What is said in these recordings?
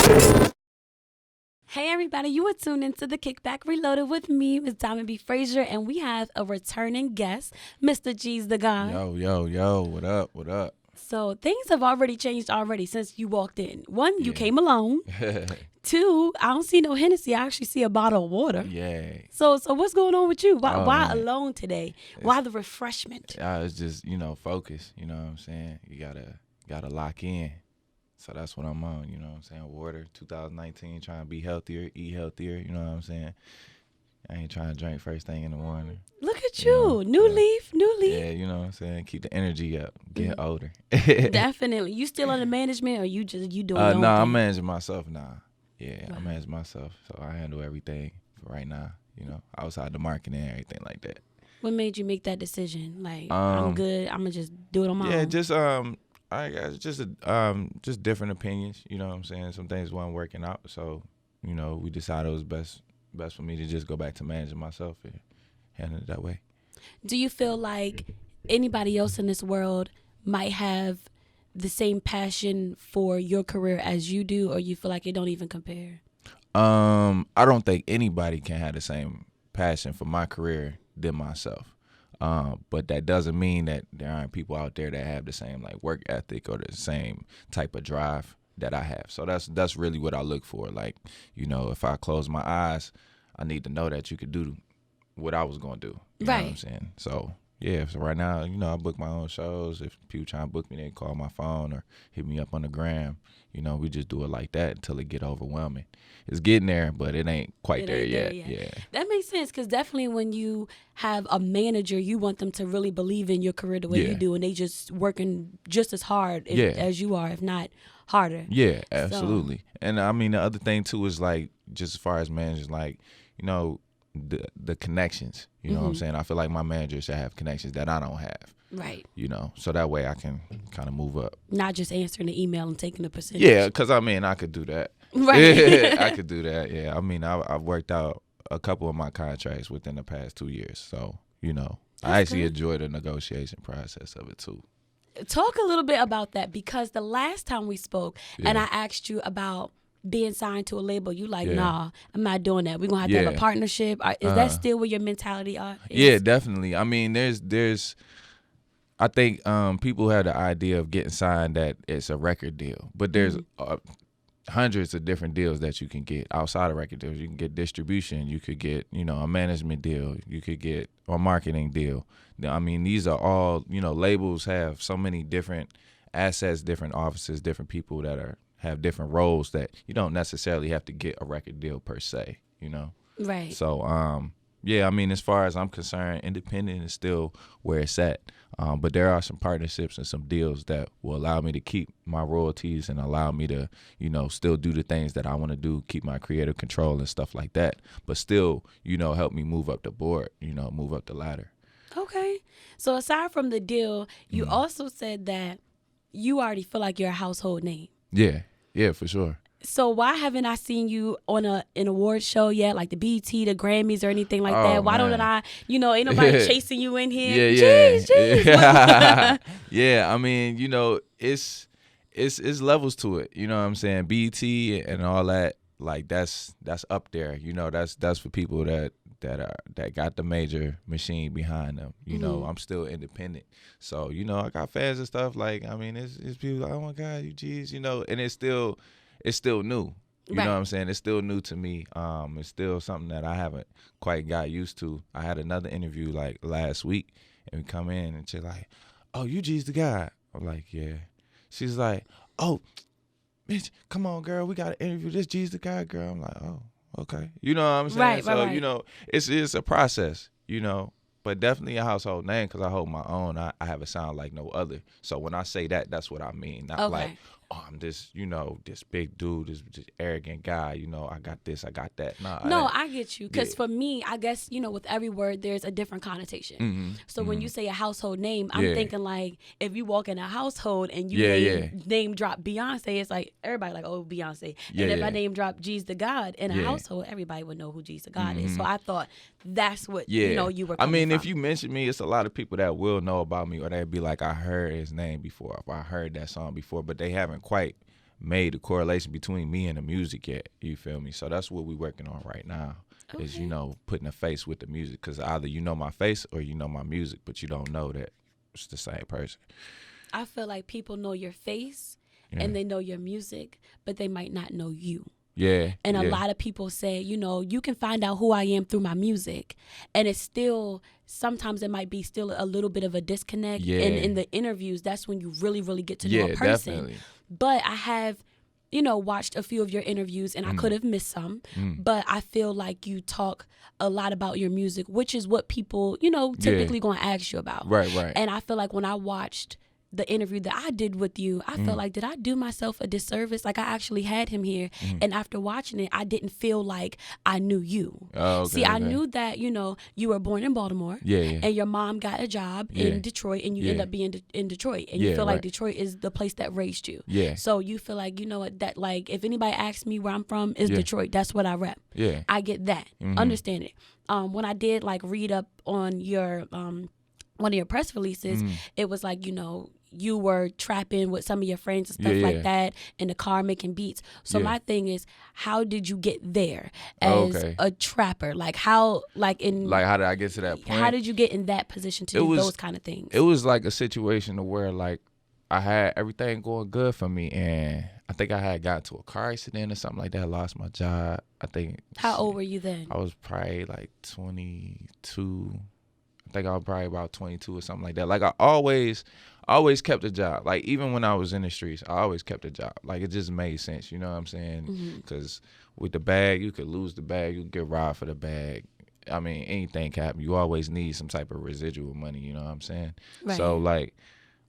Hey everybody, you are tuned into the Kickback Reloaded with me, Ms. Diamond B. Frazier, and we have a returning guest, Mr. G's the God. Yo, what up, what up? So things have already changed since you walked in. One, you came alone. Two, I don't see no Hennessy. I actually see a bottle of water. Yeah. So what's going on with you? Why Man. alone today? Why the refreshment? It's just, focus, you know what I'm saying? You gotta lock in. So that's what I'm on, you know what I'm saying? Water, 2019, trying to be healthier, eat healthier, you know what I'm saying? I ain't trying to drink first thing in the morning. Look at you. New leaf. Yeah, you know what I'm saying? Keep the energy up, get older. Definitely. You still under management or you doing your own thing? I'm managing myself now. Yeah, I'm managing myself. So I handle everything for right now, outside the marketing and everything like that. What made you make that decision? Like, I'm good. I'm gonna just do it on my own. Yeah, just different opinions. You know what I'm saying? Some things weren't working out, so we decided it was best for me to just go back to managing myself and handle it that way. Do you feel like anybody else in this world might have the same passion for your career as you do, or you feel like it don't even compare? I don't think anybody can have the same passion for my career than myself. But that doesn't mean that there aren't people out there that have the same like work ethic or the same type of drive that I have. So that's really what I look for. Like, if I close my eyes, I need to know that you could do what I was gonna do. You know what I'm saying? So yeah, so right now, I book my own shows. If people trying to book me, they call my phone or hit me up on the gram. We just do it like that until it get overwhelming. It's getting there, but it ain't quite there yet. Yeah. That makes sense, because definitely when you have a manager, you want them to really believe in your career the way you do, and they just working just as hard as you are, if not harder. Yeah, absolutely. So. And I mean, the other thing too is like, just as far as managers, like, the connections. You know what I'm saying? I feel like my manager should have connections that I don't have. Right. So that way I can kind of move up. Not just answering the email and taking the percentage. Yeah, because I could do that. Right. I could do that. Yeah. I mean, I've worked out a couple of my contracts within the past 2 years. So, I actually enjoy the negotiation process of it too. Talk a little bit about that, because the last time we spoke and I asked you about being signed to a label, you like, nah, I'm not doing that. We're going to have a partnership. Is that still where your mentality is? Yeah, definitely. I mean, I think people have the idea of getting signed that it's a record deal, but there's hundreds of different deals that you can get outside of record deals. You can get distribution, you could get, a management deal, you could get a marketing deal. I mean, these are all, labels have so many different assets, different offices, different people that have different roles that you don't necessarily have to get a record deal per se, Right. So, yeah, I mean, as far as I'm concerned, independent is still where it's at. But there are some partnerships and some deals that will allow me to keep my royalties and allow me to, still do the things that I want to do, keep my creative control and stuff like that, but still, help me move up the board, move up the ladder. Okay. So aside from the deal, you also said that you already feel like you're a household name. Yeah, for sure. So why haven't I seen you on an award show yet, like the BET, the Grammys, or anything like that? Why don't I, ain't nobody chasing you in here? Jeez. Yeah, I mean, it's levels to it. You know what I'm saying? BET and all that, like that's up there. That's for people that got the major machine behind them. I'm still independent. So, I got fans and stuff. Like, I mean, it's people like, oh my God, you G's, and it's still new. You know what I'm saying? It's still new to me. It's still something that I haven't quite got used to. I had another interview like last week, and we come in and she's like, oh, you G's the guy. I'm like, yeah. She's like, oh, bitch, come on, girl, we got to interview this G's the guy, girl. I'm like, oh, okay. You know what I'm saying? Right. It's a process, but definitely a household name because I hold my own. I have a sound like no other. So when I say that, that's what I mean. Not like, oh, I'm this, this big dude, this arrogant guy, I got this, I got that. No, I get you. Because for me, I guess, with every word, there's a different connotation. Mm-hmm. So when you say a household name, I'm thinking like, if you walk in a household and you name drop Beyonce, it's like, everybody like, oh, Beyonce. And if I name drop G's the God in a household, everybody would know who G's the God is. So I thought that's what, you were coming from. If you mention me, it's a lot of people that will know about me, or they'd be like, I heard his name before, or I heard that song before, but they haven't quite made the correlation between me and the music yet. You feel me? So that's what we working on right now. Okay. Is, you know, putting a face with the music, because either you know my face or you know my music, but you don't know that it's the same person. I feel like people know your face and they know your music, but they might not know you. Yeah. And a lot of people say, you know, you can find out who I am through my music. And it's still, sometimes it might be still a little bit of a disconnect. Yeah. And in the interviews, that's when you really, really get to know a person. Definitely. But I have, you know, watched a few of your interviews, and I could have missed some. But I feel like you talk a lot about your music, which is what people, you know, typically going to ask you about. Right. And I feel like when I watched the interview that I did with you, I felt like, did I do myself a disservice? Like, I actually had him here, and after watching it, I didn't feel like I knew you. Oh, okay, I knew that, you know, you were born in Baltimore, and your mom got a job in Detroit, and you end up being in Detroit, and you feel like Detroit is the place that raised you. So you feel like, you know what, that, like, if anybody asks me where I'm from, it's Detroit. That's what I rep. I get that. Understand it. When I did, like, read up on your one of your press releases, it was like, you know, you were trapping with some of your friends and stuff like that in the car making beats. So my thing is, how did you get there as a trapper? Like, how, like, in, like, how did I get to that point? How did you get in that position to do those kind of things? It was like a situation where, like, I had everything going good for me, and I think I had got into a car accident or something like that. I lost my job. I think. How old were you then? I was probably like 22. I think I was probably about 22 or something like that. Like, I always kept a job. Like, even when I was in the streets, I always kept a job. Like, it just made sense, you know what I'm saying? Because with the bag, you could lose the bag, you could get robbed for the bag. I mean, anything can happen. You always need some type of residual money, you know what I'm saying? Right. So, like,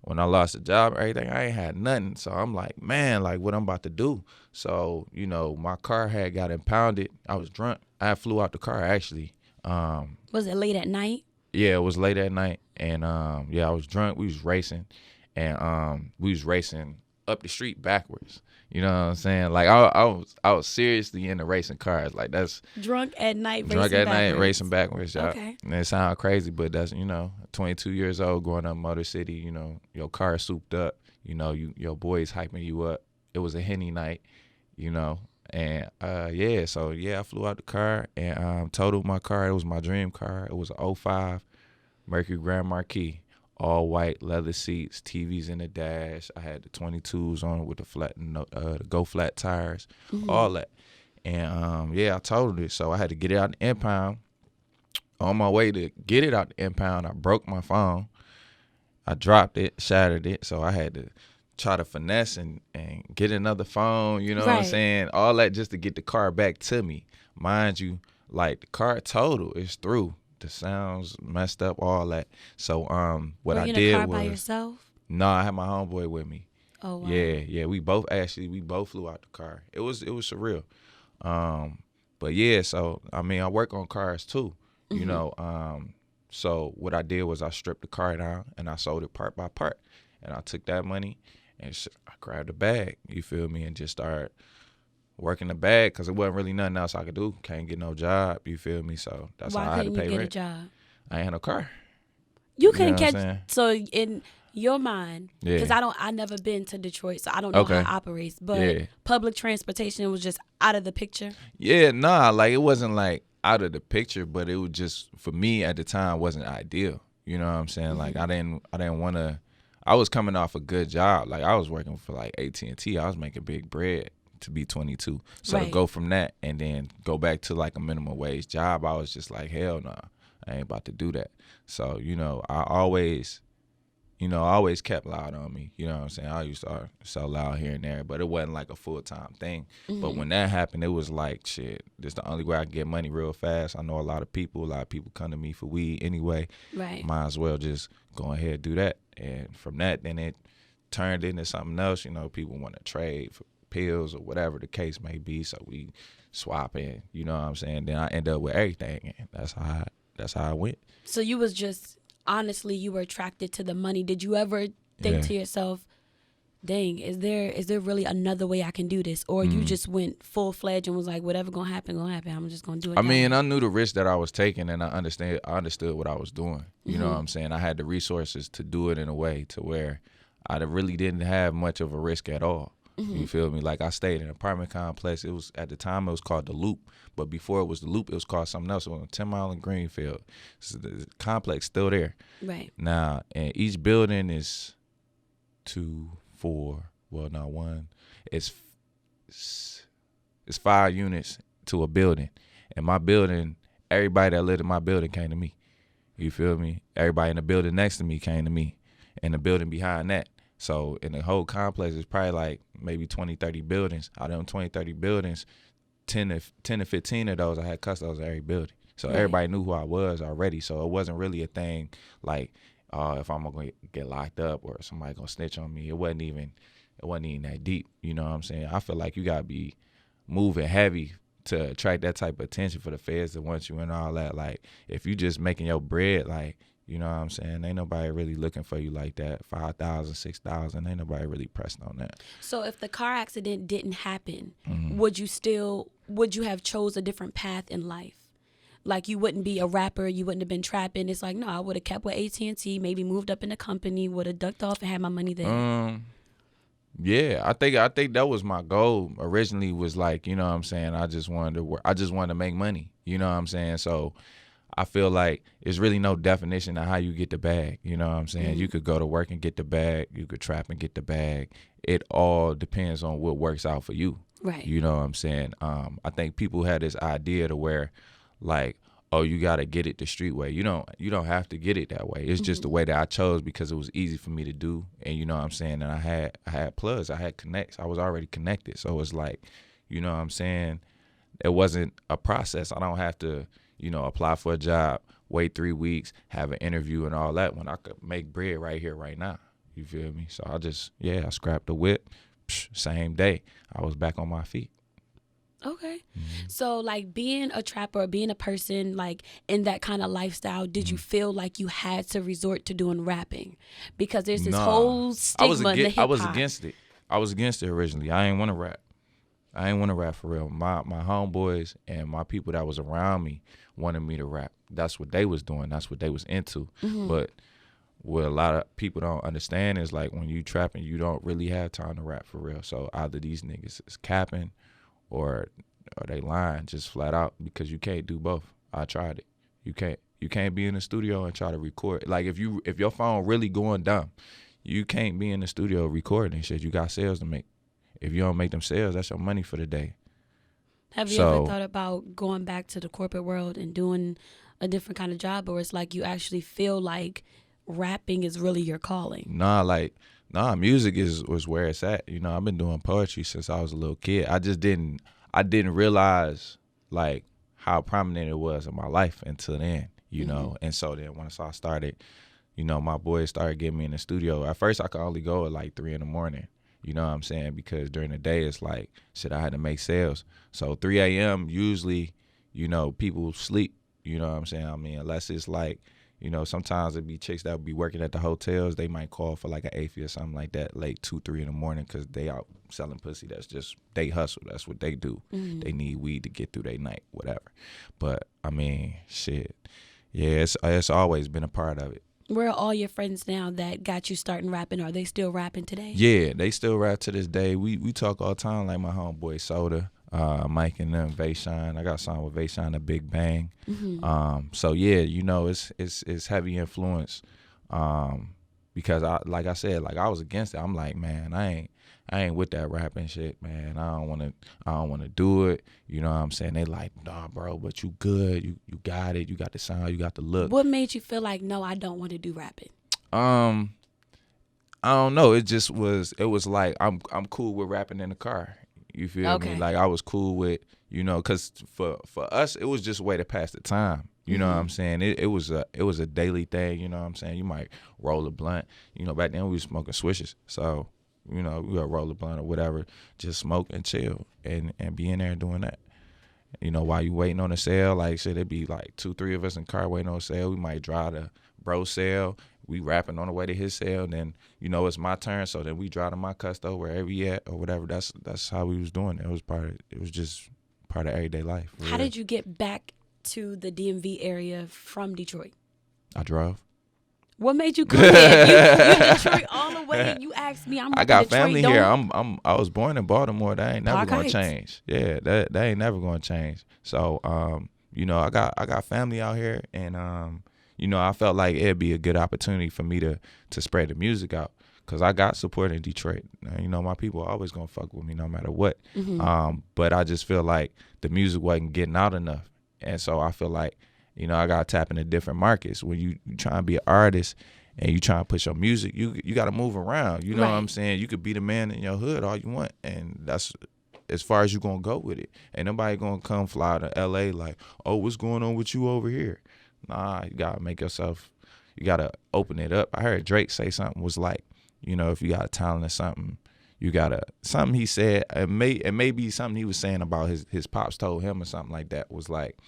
when I lost the job, everything, I ain't had nothing. So I'm like, man, like, what I'm about to do? So, you know, my car had got impounded. I was drunk. I flew out the car, actually. Was it late at night? Yeah, it was late at night, and I was drunk. We was racing, and we was racing up the street backwards. You know what I'm saying? Like, I was seriously into racing cars. Like, that's drunk at night. Racing backwards. Y'all. Okay. And it sounds crazy, but that's, you know, 22 years old, growing up in Motor City. You know, your car souped up. You know, your boys hyping you up. It was a Henny night. You know. And I flew out the car and totaled my car. It was my dream car. It was an 05 Mercury Grand Marquis, all white, leather seats, TVs in the dash. I had the 22s on with the Go Flat tires, all that. And I totaled it. So I had to get it out the impound. On my way to get it out the impound, I broke my phone. I dropped it, shattered it. So I had to try to finesse and get another phone, you know what I'm saying? All that just to get the car back to me. Mind you, like, the car total is through. The sounds messed up, all that. So what I did was... Were you in a car by yourself? No, I had my homeboy with me. Oh, wow. Yeah, we both flew out the car. It was surreal. But yeah, so I mean, I work on cars too, you know. So what I did was I stripped the car down and I sold it part by part. And I took that money and I grabbed a bag, you feel me, and just started working the bag because it wasn't really nothing else I could do. Can't get no job, you feel me? So that's how I had to pay rent. Why couldn't you get a job? I ain't had no car. You couldn't catch. So in your mind, because I never been to Detroit, so I don't know how it operates. But public transportation was just out of the picture. Yeah, nah, like, it wasn't like out of the picture, but it was just, for me at the time, wasn't ideal. You know what I'm saying? Like, I didn't want to. I was coming off a good job. Like, I was working for, like, AT&T. I was making big bread to be 22. So to go from that and then go back to, like, a minimum wage job, I was just like, hell no, I ain't about to do that. So, you know, I always kept loud on me. You know what I'm saying? I used to sell loud here and there, but it wasn't like a full-time thing. But when that happened, it was like, shit, this is the only way I can get money real fast. I know a lot of people come to me for weed anyway. Right. Might as well just go ahead and do that. And from that, then it turned into something else. You know, people want to trade for pills or whatever the case may be. So we swap in, you know what I'm saying? Then I end up with everything. And that's how I went. So you was just, honestly, you were attracted to the money. Did you ever think to yourself, dang, is there really another way I can do this? Or you just went full-fledged and was like, whatever gonna happen. I'm just gonna do it. I mean, I knew the risk that I was taking, and I understood what I was doing. You know what I'm saying? I had the resources to do it in a way to where I really didn't have much of a risk at all. You feel me? Like I stayed in an apartment complex. It was at the time it was called the Loop, but before it was the Loop, it was called something else. It was on 10 Mile and Greenfield. So the complex still there. Right. Now, and each building is 2, 4. Well, not one. It's 5 units to a building, and my building. Everybody that lived in my building came to me. You feel me? Everybody in the building next to me came to me, and the building behind that. So in the whole complex, it's probably like maybe 20, 30 buildings. Out of them 20, 30 buildings, 10 to 15 of those, I had customers at every building. So everybody knew who I was already. So it wasn't really a thing like, if I'm going to get locked up or somebody going to snitch on me. It wasn't even that deep. You know what I'm saying? I feel like you got to be moving heavy to attract that type of attention for the feds to want you and all that. Like, if you just making your bread, like, you know what I'm saying? Ain't nobody really looking for you like that. 5,000, 6,000. Ain't nobody really pressed on that. So if the car accident didn't happen, would you have chose a different path in life? Like, you wouldn't be a rapper, you wouldn't have been trapping. It's like, no, I would have kept with AT&T, maybe moved up in the company, would have ducked off and had my money there. Yeah, I think that was my goal originally. Was like, you know what I'm saying? I just wanted to work. I just wanted to make money. You know what I'm saying? So I feel like it's really no definition of how you get the bag. You know what I'm saying? You could go to work and get the bag. You could trap and get the bag. It all depends on what works out for you. Right. You know what I'm saying? I think people had this idea to where, like, oh, you got to get it the street way. You don't have to get it that way. It's just the way that I chose because it was easy for me to do. And you know what I'm saying? And I had plugs. I had connects. I was already connected. So it's like, you know what I'm saying? It wasn't a process. I don't have to, apply for a job, wait 3 weeks, have an interview and all that when I could make bread right here, right now. You feel me? So I scrapped the whip. Same day, I was back on my feet. Okay. So, like, being a trapper, being a person, like, in that kind of lifestyle, did you feel like you had to resort to doing rapping? Because there's this whole stigma in the hip hop. I was against it. I was against it originally. I didn't want to rap. I didn't want to rap for real. My homeboys and my people that was around me wanted me to rap. That's what they was doing. That's what they was into. But what a lot of people don't understand is, like, when you trapping, you don't really have time to rap for real. So either these niggas is capping or they lying just flat out, because you can't do both. I tried it. You can't be in the studio and try to record. Like, if your phone really going dumb, you can't be in the studio recording and shit. You got sales to make. If you don't make them sales, that's your money for the day. Have you ever thought about going back to the corporate world and doing a different kind of job, or it's like you actually feel like rapping is really your calling? Nah, music was where it's at. I've been doing poetry since I was a little kid. I didn't realize, like, how prominent it was in my life until then, And so then once I started, my boys started getting me in the studio. At first I could only go at like 3 a.m. You know what I'm saying? Because during the day it's like, shit, I had to make sales. So 3 a.m. usually, people sleep. You know what I'm saying? I mean, unless it's like, sometimes it'd be chicks that would be working at the hotels. They might call for like an AFI or something like that late 2, 3 in the morning because they out selling pussy. That's just, they hustle. That's what they do. They need weed to get through their night, whatever. But, I mean, shit. Yeah, it's always been a part of it. Where are all your friends now that got you starting rapping? Are they still rapping today? Yeah, they still rap to this day. We talk all the time, like my homeboy Soda, Mike and them, Vayshawn. I got signed with Vayshawn at Big Bang. So yeah, it's heavy influence. Because I was against it. I'm like, man, I ain't with that rapping shit, man. I don't wanna do it. You know what I'm saying? They like, nah, bro, but you good. You got it. You got the sound. You got the look. What made you feel like, no, I don't want to do rapping? I don't know. It was like I'm cool with rapping in the car. You feel me? Like, I was cool with, because for us it was just a way to pass the time. You know what I'm saying? It was a daily thing. You know what I'm saying? You might roll a blunt. Back then we was smoking swishes, so we would roll a blunt or whatever, just smoke and chill and be in there doing that. While you waiting on a sale, like shit, it'd be like 2, 3 of us in the car waiting on a sale. We might drive to bro sale. We rapping on the way to his sale, and then it's my turn. So then we drive to my custo wherever he at or whatever. That's how we was doing it. It was just part of everyday life. How did you get back to the DMV area from Detroit? I drove. What made you come here? You in Detroit all the way, and you asked me. I got family here. I was born in Baltimore. That ain't never gonna change. Yeah, that ain't never gonna change. So you know, I got family out here, and you know, I felt like it'd be a good opportunity for me to spread the music out, cause I got support in Detroit. You know, my people are always gonna fuck with me no matter what. But I just feel like the music wasn't getting out enough, and so I feel like, you know, I got to tap into different markets. When you try to be an artist and you try to push your music, you got to move around. You know what I'm saying? You could be the man in your hood all you want, and that's as far as you going to go with it. Ain't nobody going to come fly to L.A. like, oh, what's going on with you over here? Nah, you got to make yourself, you got to open it up. I heard Drake say something was like, you know, if you got a talent or something, you got to, something he said, it may be something he was saying about his pops told him or something like that, was like,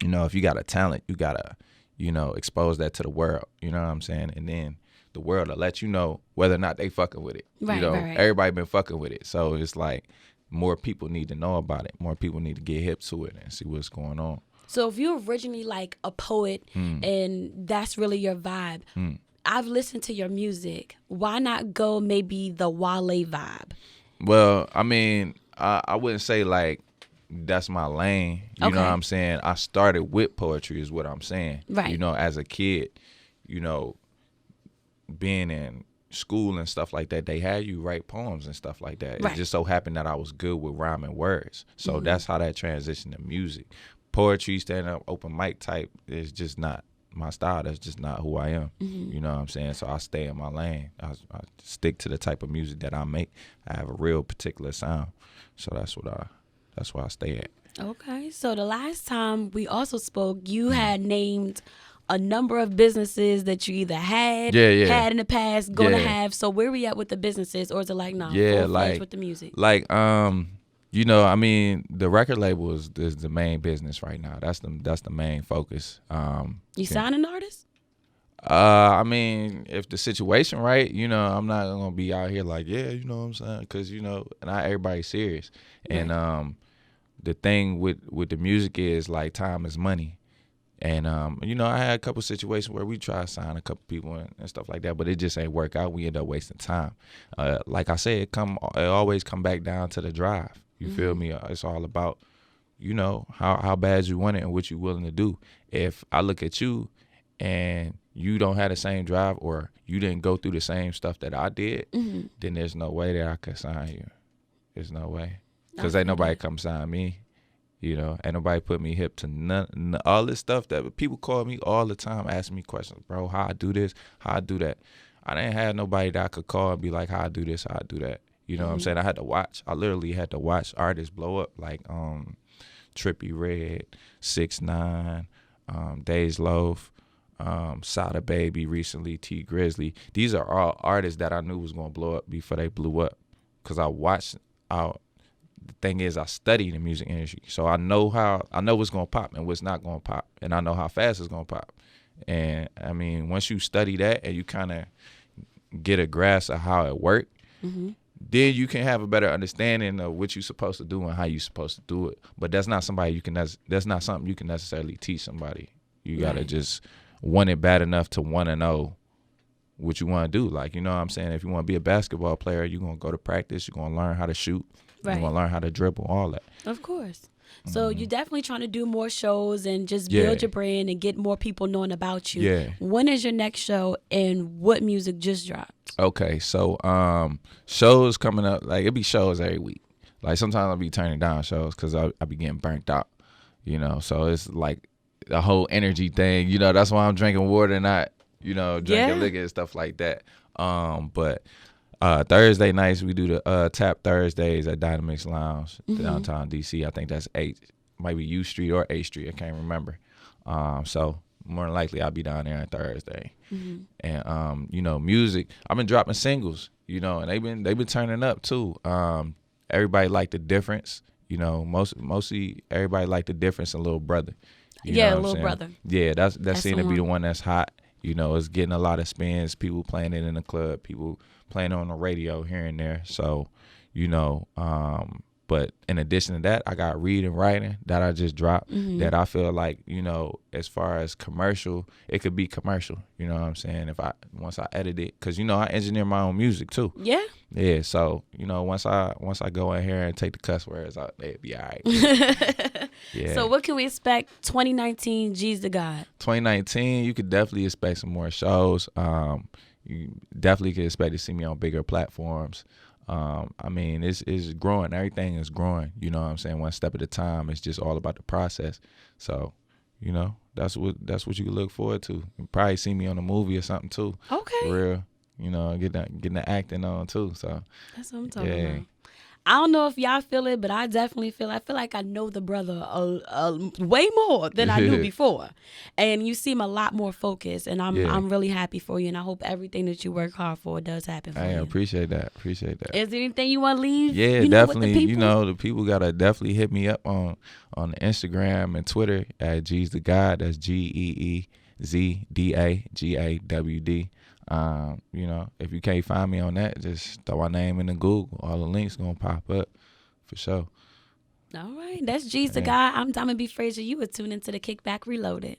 you know, if you got a talent, you got to, you know, expose that to the world. You know what I'm saying? And then the world will let you know whether or not they fucking with it. Right, you know, right. Everybody been fucking with it. So it's like more people need to know about it. More people need to get hip to it and see what's going on. So if you're originally like a poet and that's really your vibe, I've listened to your music. Why not go maybe the Wale vibe? Well, I mean, I wouldn't say like, that's my lane. You know what I'm saying? I started with poetry is what I'm saying. Right. You know, as a kid, you know, being in school and stuff like that, they had you write poems and stuff like that. Right. It just so happened that I was good with rhyming words. So that's how that transitioned to music. Poetry, stand up, open mic type is just not my style. That's just not who I am. You know what I'm saying? So I stay in my lane. I stick to the type of music that I make. I have a real particular sound. So that's where I stay at. Okay. So the last time we also spoke, you had named a number of businesses that you either had in the past, going to have. So where we at with the businesses, or is it like full-fledged with the music? Like you know, I mean, the record label is the main business right now. That's the main focus. You signing artists? I mean, if the situation right, you know, I'm not gonna be out here like, yeah, you know what I'm saying, because you know, not everybody's serious, and the thing with the music is like time is money. And you know, I had a couple situations where we tried to sign a couple people and stuff like that, but it just ain't work out. We end up wasting time. Like I said, it always come back down to the drive. You feel me? It's all about, you know, how bad you want it and what you're willing to do. If I look at you and you don't have the same drive, or you didn't go through the same stuff that I did, then there's no way that I could sign you. There's no way. Because ain't nobody come sign me. You know, ain't nobody put me hip to none, all this stuff that people call me all the time, asking me questions, bro, how I do this, how I do that. I didn't have nobody that I could call and be like, how I do this, how I do that. You know what I'm saying? I literally had to watch artists blow up, like Trippie Redd, 6ix9ine, Days Loaf, Sada Baby recently, T Grizzly. These are all artists that I knew was going to blow up before they blew up, because I watched out. The thing is, I study the music industry, so I know what's gonna pop and what's not gonna pop, and I know how fast it's gonna pop. And I mean, once you study that and you kind of get a grasp of how it works, then you can have a better understanding of what you're supposed to do and how you're supposed to do it. But that's not something you can necessarily teach somebody. You gotta just want it bad enough to want to know what you want to do. Like, you know what I'm saying? If you want to be a basketball player, you're gonna go to practice. You're gonna learn how to shoot. Right. You want to learn how to dribble, all that. Of course. So you're definitely trying to do more shows and just build your brand and get more people knowing about you. Yeah. When is your next show, and what music just dropped? Okay, so shows coming up, like it be shows every week. Like sometimes I'll be turning down shows because I be getting burnt out, you know. So it's like the whole energy thing, you know. That's why I'm drinking water and not, you know, drinking liquor and stuff like that. But Thursday nights we do the Tap Thursdays at Dynamics Lounge downtown DC. I think that's 8, might be U Street or 8th Street. I can't remember. So more than likely I'll be down there on Thursday. And you know, music, I've been dropping singles, you know, and they've been turning up too. Everybody like the difference, you know. Mostly everybody like the difference in Little Brother. You know Little Brother. Yeah, that's seemed to be the one that's hot. You know, it's getting a lot of spins. People playing it in the club. People playing on the radio here and there. So, you know, But in addition to that, I got reading, writing that I just dropped that I feel like, you know, as far as commercial, it could be commercial. You know what I'm saying? Once I edit it, because, you know, I engineer my own music too. Yeah. Yeah. So, you know, once I go in here and take the cuss words out, it'll be all right. Yeah. So what can we expect 2019 G's to Gawd? 2019, you could definitely expect some more shows. You definitely could expect to see me on bigger platforms. I mean, it's growing. Everything is growing. You know what I'm saying? One step at a time. It's just all about the process. So, you know, that's what you can look forward to. You probably see me on a movie or something too. Okay. For real. You know, getting the acting on too. So that's what I'm talking about. I don't know if y'all feel it, but I definitely feel like I know the brother way more than I knew before. And you seem a lot more focused, and I'm really happy for you, and I hope everything that you work hard for does happen for you. I appreciate that. Is there anything you want to leave? Yeah, definitely. You know, the people gotta definitely hit me up on the Instagram and Twitter at G's the Gawd. That's GeeZDAGAWD. You know, if you can't find me on that, just throw my name in the Google. All the links gonna pop up for sure. All right, that's G's the Gawd. I'm Diamond B. Frazier. You were tuned into the Kickback Reloaded.